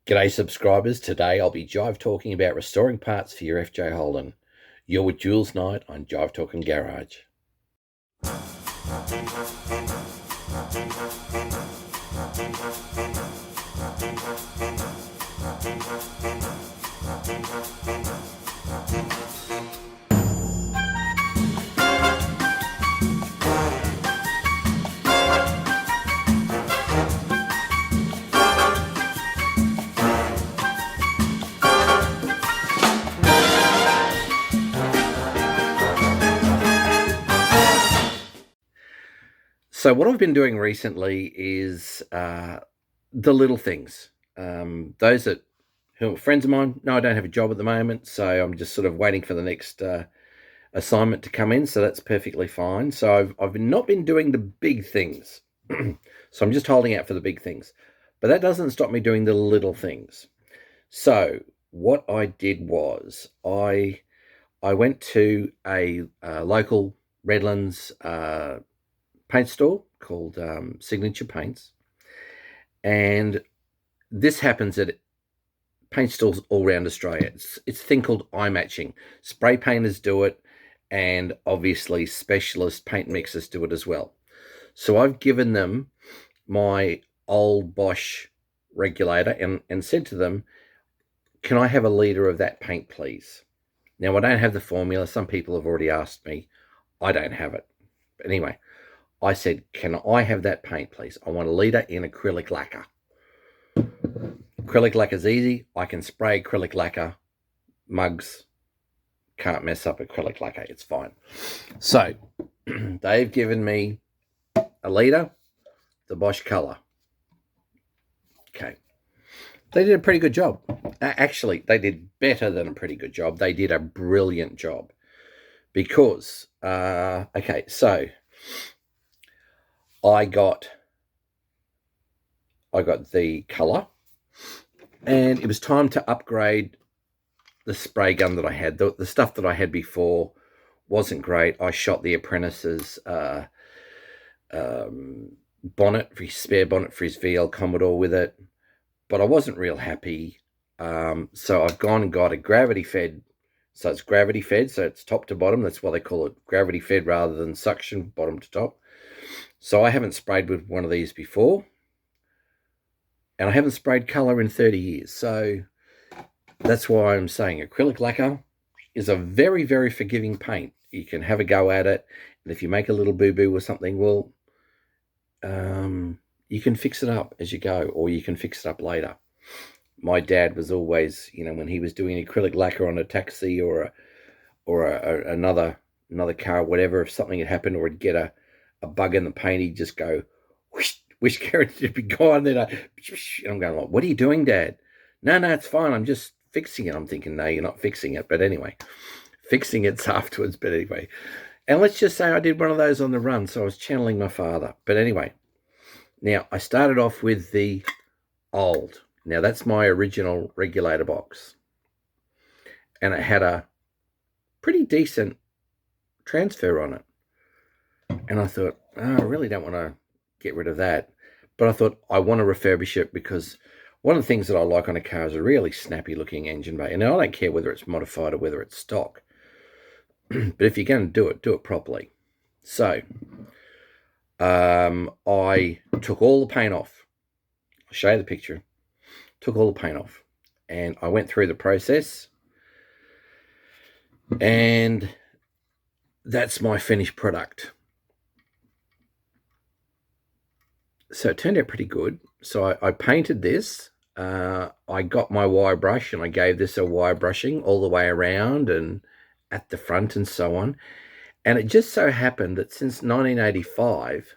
G'day subscribers, today I'll be Jive talking about restoring parts for your FJ Holden. You're with Jules Knight on Jive Talking Garage. So what I've been doing recently is the little things. Those that who are friends of mine, no, I don't have a job at the moment, so I'm just sort of waiting for the next assignment to come in, so that's perfectly fine. So I've not been doing the big things. So I'm just holding out for the big things. But that doesn't stop me doing the little things. So what I did was I went to a local Redlands paint store called Signature Paints, and this happens at paint stores all around Australia. It's a thing called eye matching. Spray painters do it, and obviously specialist paint mixers do it as well. So I've given them my old Bosch regulator and said to them, can I have a litre of that paint, please? Now, I don't have the formula. Some people have already asked me. I don't have it. But anyway, I said, can I have that paint, please? I want a litre in acrylic lacquer. Acrylic lacquer is easy. I can spray acrylic lacquer. Mugs can't mess up acrylic lacquer. It's fine. So they've given me a litre, the Bosch colour. Okay. They did a pretty good job. Actually, they did better than a pretty good job. They did a brilliant job because, okay, so I got the colour, and it was time to upgrade the spray gun that I had. The stuff that I had before wasn't great. I shot the apprentice's bonnet, for his spare bonnet for his VL Commodore with it, but I wasn't real happy. So I've gone and got a gravity fed. So it's gravity fed, so it's top to bottom. That's why they call it gravity fed rather than suction, bottom to top. So I haven't sprayed with one of these before, and I haven't sprayed colour in 30 years. So that's why I'm saying acrylic lacquer is a very, very forgiving paint. You can have a go at it, and if you make a little boo-boo or something, well, you can fix it up as you go, or you can fix it up later. My dad was always, when he was doing acrylic lacquer on a taxi or another car, whatever, if something had happened or he'd get a bug in the paint, he'd just go, wish carrot to be gone. Then I'm going like, what are you doing, Dad? No, it's fine. I'm just fixing it. I'm thinking, no, you're not fixing it. But anyway, fixing it's afterwards. But anyway, and let's just say I did one of those on the run, so I was channeling my father. But anyway, now I started off with the old. Now that's my original regulator box, and it had a pretty decent transfer on it. And I thought, I really don't want to get rid of that. But I thought I want to refurbish it because one of the things that I like on a car is a really snappy looking engine bay. And I don't care whether it's modified or whether it's stock. But if you're going to do it properly. So I took all the paint off. I'll show you the picture. Took all the paint off. And I went through the process. And that's my finished product. So it turned out pretty good. So I painted this. I got my wire brush and I gave this a wire brushing all the way around and at the front and so on. And it just so happened that since 1985,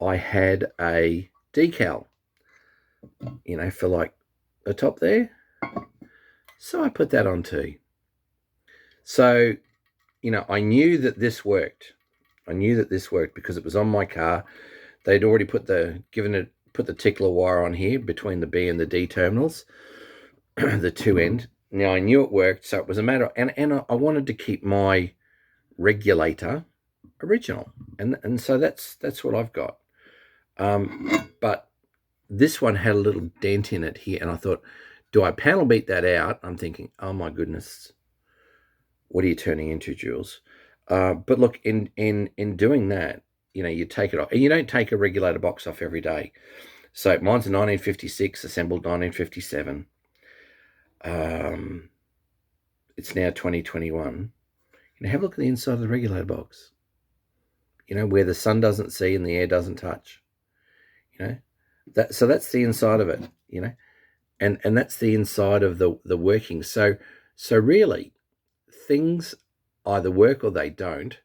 I had a decal, for like the top there. So I put that on too. So, I knew that this worked. I knew that this worked because it was on my car. They'd already put the tickler wire on here between the B and the D terminals, the two end. Now I knew it worked, so it was a matter of, and I wanted to keep my regulator original, and so that's what I've got. But this one had a little dent in it here, and I thought, do I panel beat that out? I'm thinking, oh my goodness, what are you turning into, Jules? But look, in doing that, you take it off, and you don't take a regulator box off every day. So mine's a 1956, assembled 1957. It's now 2021. Have a look at the inside of the regulator box. Where the sun doesn't see and the air doesn't touch. So that's the inside of it. And that's the inside of the working. So really, things either work or they don't.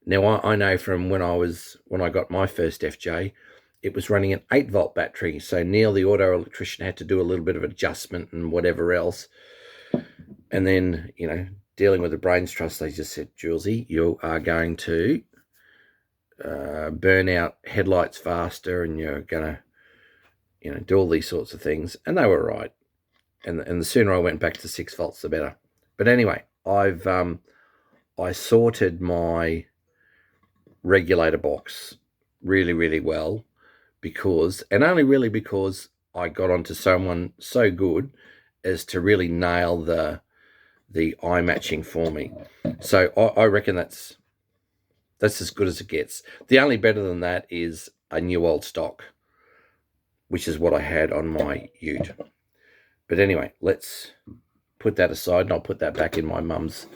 Now I know from when I got my first FJ, it was running an 8-volt battery. So Neil, the auto electrician, had to do a little bit of adjustment and whatever else. And then, dealing with the brains trust, they just said, Julesy, you are going to burn out headlights faster, and you're going to, do all these sorts of things. And they were right. And the sooner I went back to 6 volts, the better. But anyway, I sorted my regulator box really, really well and only really because I got onto someone so good as to really nail the eye matching for me. So I reckon that's as good as it gets. The only better than that is a new old stock, which is what I had on my ute. But anyway, let's put that aside, and I'll put that back in my mum's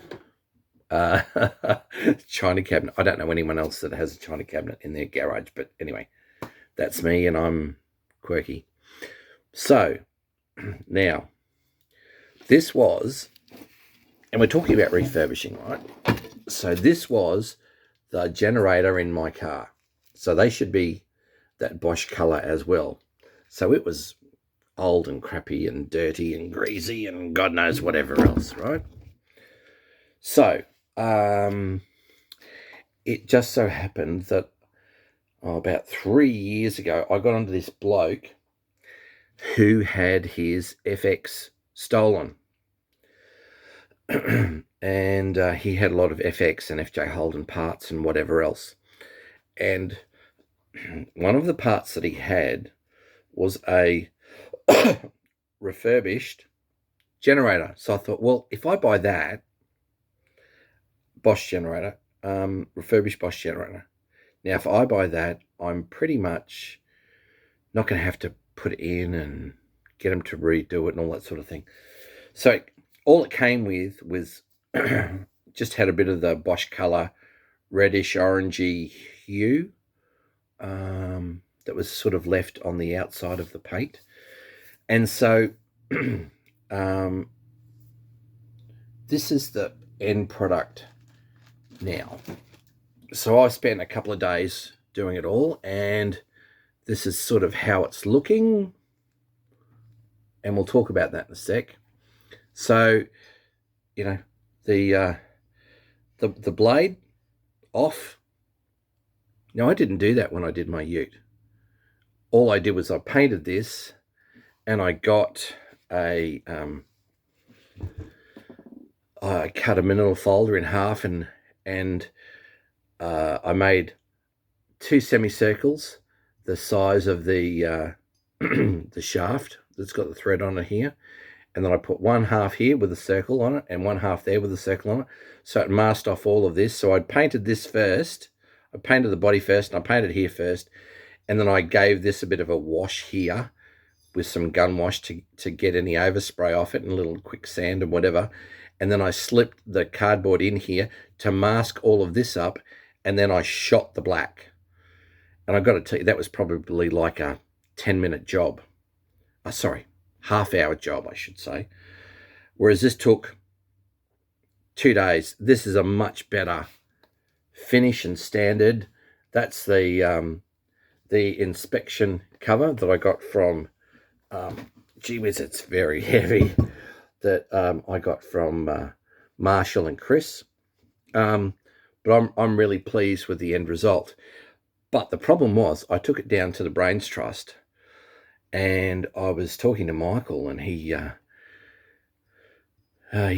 china cabinet. I don't know anyone else that has a china cabinet in their garage, but anyway, that's me, and I'm quirky. So now, this was, and we're talking about refurbishing, right? So this was the generator in my car. So they should be that Bosch color as well. So it was old and crappy and dirty and greasy and God knows whatever else, right? So it just so happened that about 3 years ago, I got onto this bloke who had his FX stolen. And he had a lot of FX and FJ Holden parts and whatever else. And one of the parts that he had was a refurbished generator. So I thought, well, if I buy that Bosch generator, refurbished Bosch generator, now if I buy that, I'm pretty much not going to have to put it in and get them to redo it and all that sort of thing. So all it came with was just had a bit of the Bosch color, reddish orangey hue that was sort of left on the outside of the paint. And so this is the end product now. So I spent a couple of days doing it all, and this is sort of how it's looking, and we'll talk about that in a sec. So, the blade off. Now, I didn't do that when I did my ute. All I did was I painted this, and I got I cut a manila folder in half, and I made 2 semicircles the size of the the shaft that's got the thread on it here. And then I put one half here with a circle on it and one half there with a circle on it. So it masked off all of this. So I painted this first. I painted the body first, and I painted here first. And then I gave this a bit of a wash here with some gun wash to get any overspray off it and a little quick sand and whatever. And then I slipped the cardboard in here to mask all of this up. And then I shot the black. And I've got to tell you, that was probably like a 10-minute job. Half-hour job, I should say. Whereas this took 2 days. This is a much better finish and standard. That's the inspection cover that I got from, gee whiz, it's very heavy, that I got from Marshall and Chris. But I'm really pleased with the end result. But the problem was I took it down to the Brains Trust, and I was talking to Michael, and he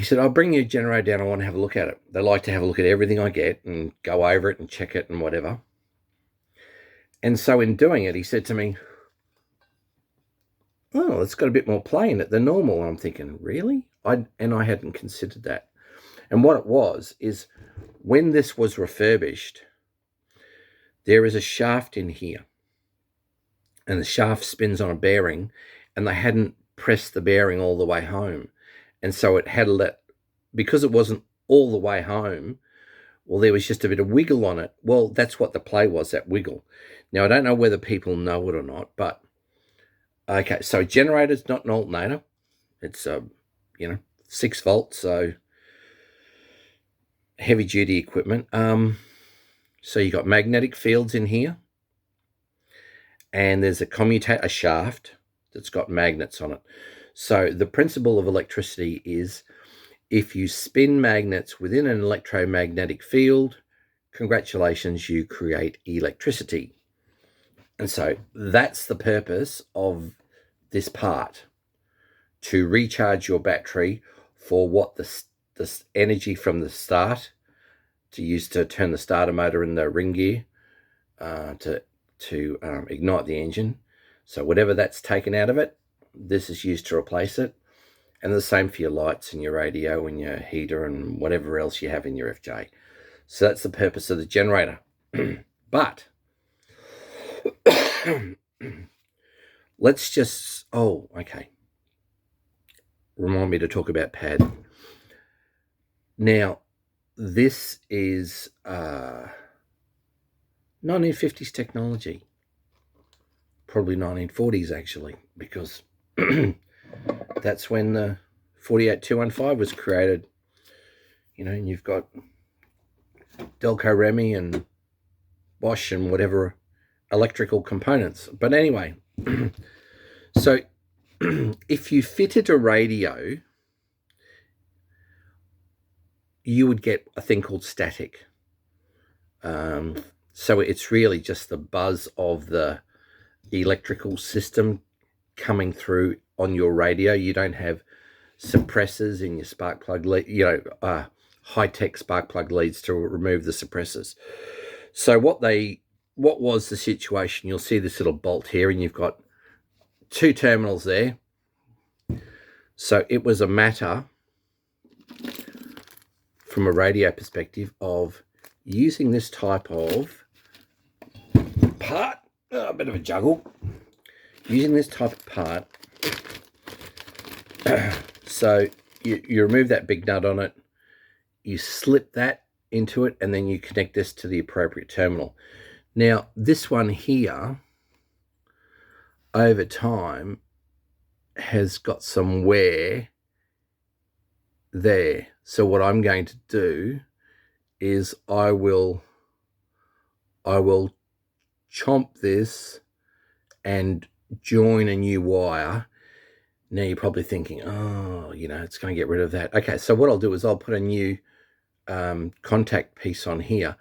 said, I'll bring your generator down. I want to have a look at it. They like to have a look at everything I get and go over it and check it and whatever. And so in doing it, he said to me, oh, it's got a bit more play in it than normal. And I'm thinking, really? I hadn't considered that. And what it was is when this was refurbished, there is a shaft in here, and the shaft spins on a bearing, and they hadn't pressed the bearing all the way home. And so it had because it wasn't all the way home, well, there was just a bit of wiggle on it. Well, that's what the play was, that wiggle. Now, I don't know whether people know it or not, but okay, so generator's not an alternator. It's 6 volts, so heavy duty equipment. So you got magnetic fields in here, and there's a shaft that's got magnets on it. So the principle of electricity is if you spin magnets within an electromagnetic field, congratulations, you create electricity. And so that's the purpose of this part, to recharge your battery for what the energy from the start to use to turn the starter motor in the ring gear to ignite the engine. So whatever that's taken out of it, this is used to replace it. And the same for your lights and your radio and your heater and whatever else you have in your FJ. So that's the purpose of the generator. But let's just, okay. Remind me to talk about pad. Now, this is 1950s technology. Probably 1940s, actually, because that's when the 48215 was created. And you've got Delco Remy and Bosch and whatever electrical components. But anyway, so if you fitted a radio, you would get a thing called static. So it's really just the buzz of the electrical system coming through on your radio. You don't have suppressors in your spark plug lead, high-tech spark plug leads to remove the suppressors. So what was the situation? You'll see this little bolt here, and you've got 2 terminals there. So it was a matter, from a radio perspective, of using this type of part, a bit of a juggle, using this type of part. So you remove that big nut on it, you slip that into it, and then you connect this to the appropriate terminal. Now, this one here, over time, has got some wear there. So what I'm going to do is I will chomp this and join a new wire. Now you're probably thinking, it's going to get rid of that. Okay, so what I'll do is I'll put a new contact piece on here,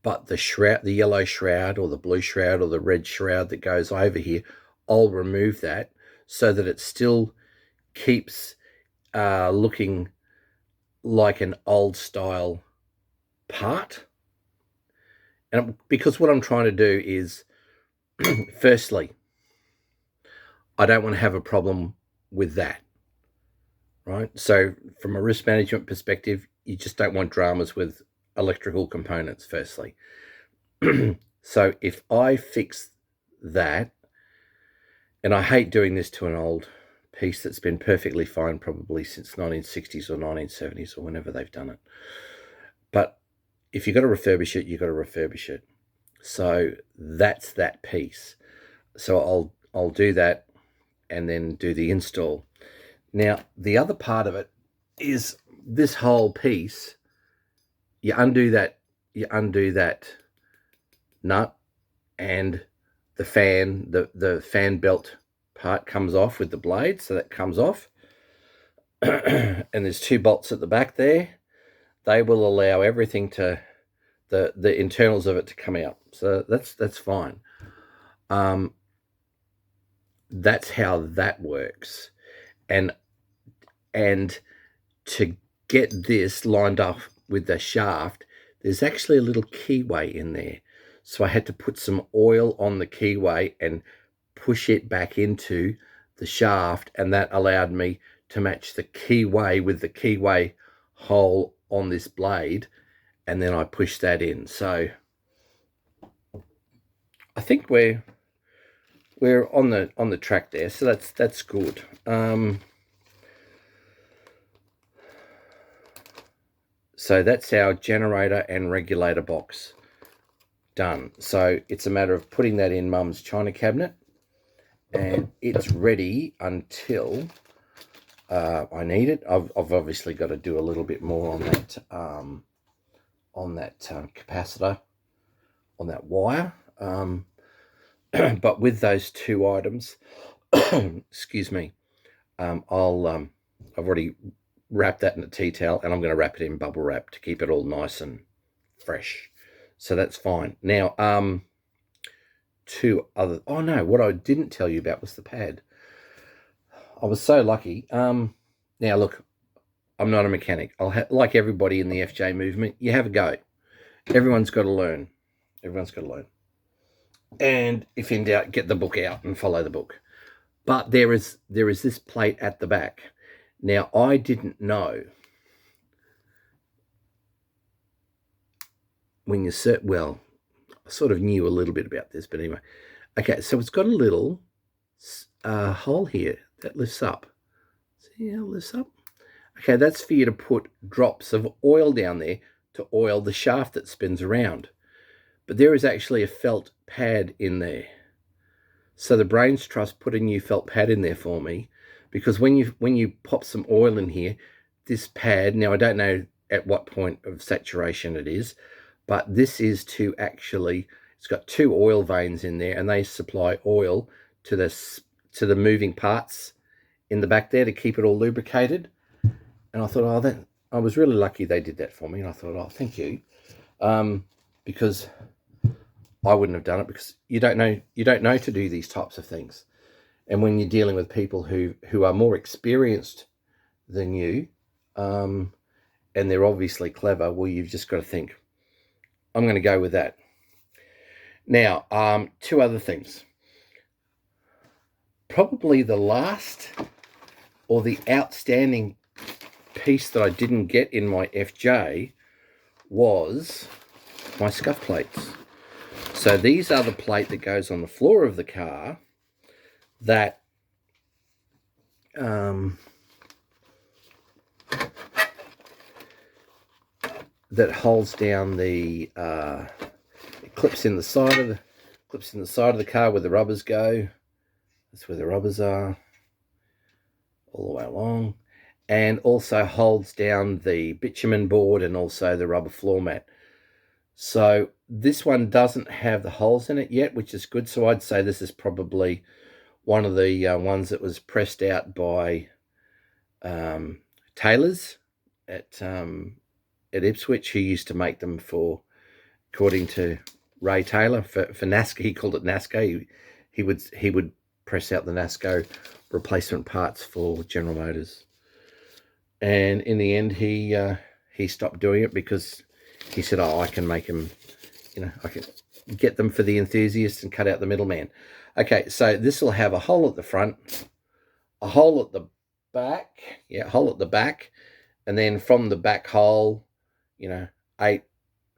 but the shroud, the yellow shroud or the blue shroud or the red shroud that goes over here, I'll remove that so that it still keeps looking like an old style part. And because what I'm trying to do is, firstly, I don't want to have a problem with that, right? So from a risk management perspective, you just don't want dramas with electrical components, firstly. So if I fix that, and I hate doing this to an old piece that's been perfectly fine probably since 1960s or 1970s or whenever they've done it. But if you've got to refurbish it, you've got to refurbish it. So that's that piece. So I'll do that and then do the install. Now, the other part of it is this whole piece. You undo that nut, and the fan belt part comes off with the blade, so that comes off. And there's 2 bolts at the back there. They will allow everything to the internals of it to come out. So that's fine. That's how that works. And to get this lined up with the shaft, there's actually a little keyway in there. So I had to put some oil on the keyway and push it back into the shaft, and that allowed me to match the keyway with the keyway hole on this blade, and then I pushed that in. So I think we're on the track there, so that's good. So that's our generator and regulator box done. So it's a matter of putting that in Mum's china cabinet, and it's ready until I need it. I've obviously got to do a little bit more on that capacitor, on that wire. But with those two items, excuse me, I've already wrapped that in a tea towel, and I'm going to wrap it in bubble wrap to keep it all nice and fresh. So that's fine. Now, what I didn't tell you about was the pad. I was so lucky. Now look, I'm not a mechanic. Like everybody in the FJ movement, you have a go. Everyone's got to learn. And if in doubt, get the book out and follow the book. But there is this plate at the back. Now, I didn't know when you I sort of knew a little bit about this, but anyway. Okay, so it's got a little hole here that lifts up. See how it lifts up? Okay, that's for you to put drops of oil down there to oil the shaft that spins around. But there is actually a felt pad in there. So the Brains Trust put a new felt pad in there for me, because when you pop some oil in here, this pad, now I don't know at what point of saturation it is, but this is to actually, it's got two oil veins in there, and they supply oil to the moving parts in the back there to keep it all lubricated. And I thought, I was really lucky they did that for me. And I thought, thank you, because I wouldn't have done it, because you don't know to do these types of things. And when you're dealing with people who are more experienced than you, and they're obviously clever, well, you've just got to think, I'm going to go with that. Now, two other things. Probably the last or the outstanding piece that I didn't get in my FJ was my scuff plates. So these are the plate that goes on the floor of the car that that holds down the it clips in the side of the car where the rubbers go. That's where the rubbers are, all the way along, and also holds down the bitumen board and also the rubber floor mat. So this one doesn't have the holes in it yet, which is good. So I'd say this is probably one of the ones that was pressed out by tailors at Ipswich, who used to make them for, according to Ray Taylor, for NASCO. He called it NASCO. He would press out the NASCO replacement parts for General Motors. And in the end, he stopped doing it because he said, I can make them, I can get them for the enthusiasts and cut out the middleman. Okay, so this will have a hole at the front, a hole at the back, and then from the back hole, 8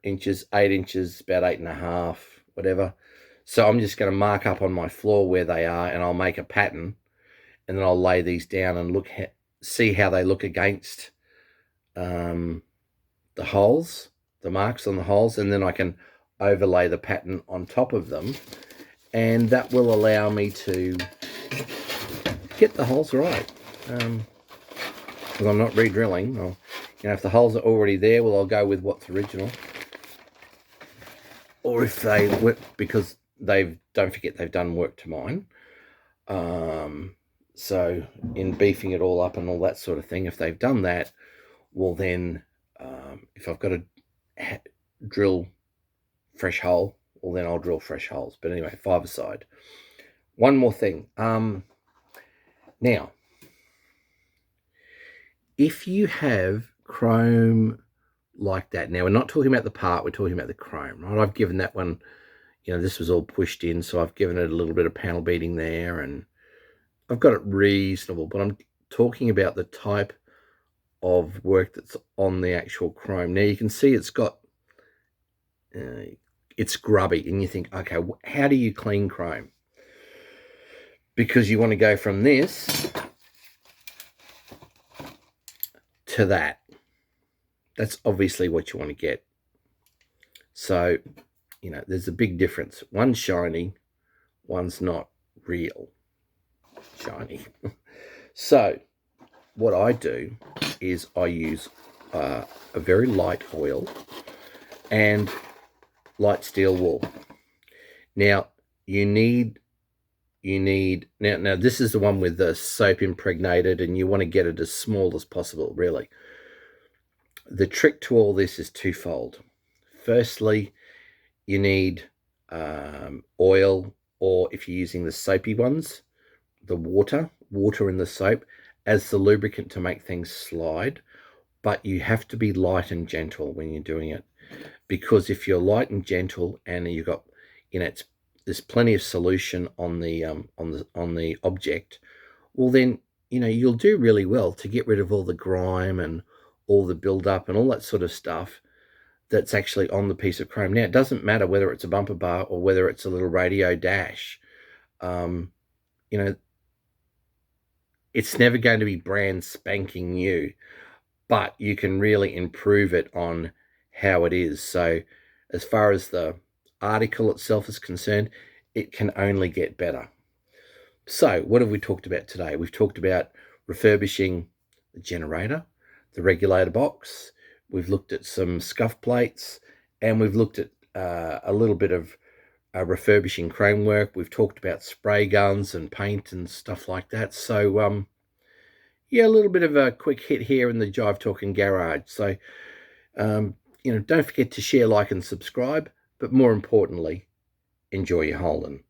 inches, about 8.5, whatever. So I'm just going to mark up on my floor where they are, and I'll make a pattern, and then I'll lay these down and see how they look against the holes, the marks on the holes, and then I can overlay the pattern on top of them, and that will allow me to get the holes right. Because I'm not re-drilling. If the holes are already there, well, I'll go with what's original. Or if they work, because don't forget they've done work to mine. So in beefing it all up and all that sort of thing, if they've done that, well then, if I've got to drill fresh hole, well then I'll drill fresh holes. But anyway, 5 aside. One more thing. Now, if you have chrome like that, now we're not talking about the part, we're talking about the chrome, right? I've given that one, this was all pushed in, so I've given it a little bit of panel beating there and I've got it reasonable, but I'm talking about the type of work that's on the actual chrome. Now you can see it's got, it's grubby, and you think, okay, how do you clean chrome? Because you want to go from this to that. That's obviously what you want to get. So, there's a big difference. One's shiny, one's not real shiny. So, what I do is I use a very light oil and light steel wool. Now, you need now this is the one with the soap impregnated, and you want to get it as small as possible, really. The trick to all this is twofold. Firstly, you need oil, or if you're using the soapy ones, the water in the soap as the lubricant to make things slide. But you have to be light and gentle when you're doing it, because if you're light and gentle and you've got, there's plenty of solution on the object, well then, you'll do really well to get rid of all the grime and all the buildup and all that sort of stuff that's actually on the piece of chrome. Now, it doesn't matter whether it's a bumper bar or whether it's a little radio dash. It's never going to be brand spanking new, but you can really improve it on how it is. So as far as the article itself is concerned, it can only get better. So what have we talked about today? We've talked about refurbishing the generator, the regulator box. We've looked at some scuff plates, and we've looked at a little bit of refurbishing chrome work. We've talked about spray guns and paint and stuff like that. So yeah, a little bit of a quick hit here in the Jive Talking Garage. So don't forget to share, like, and subscribe, but more importantly, enjoy your Holden.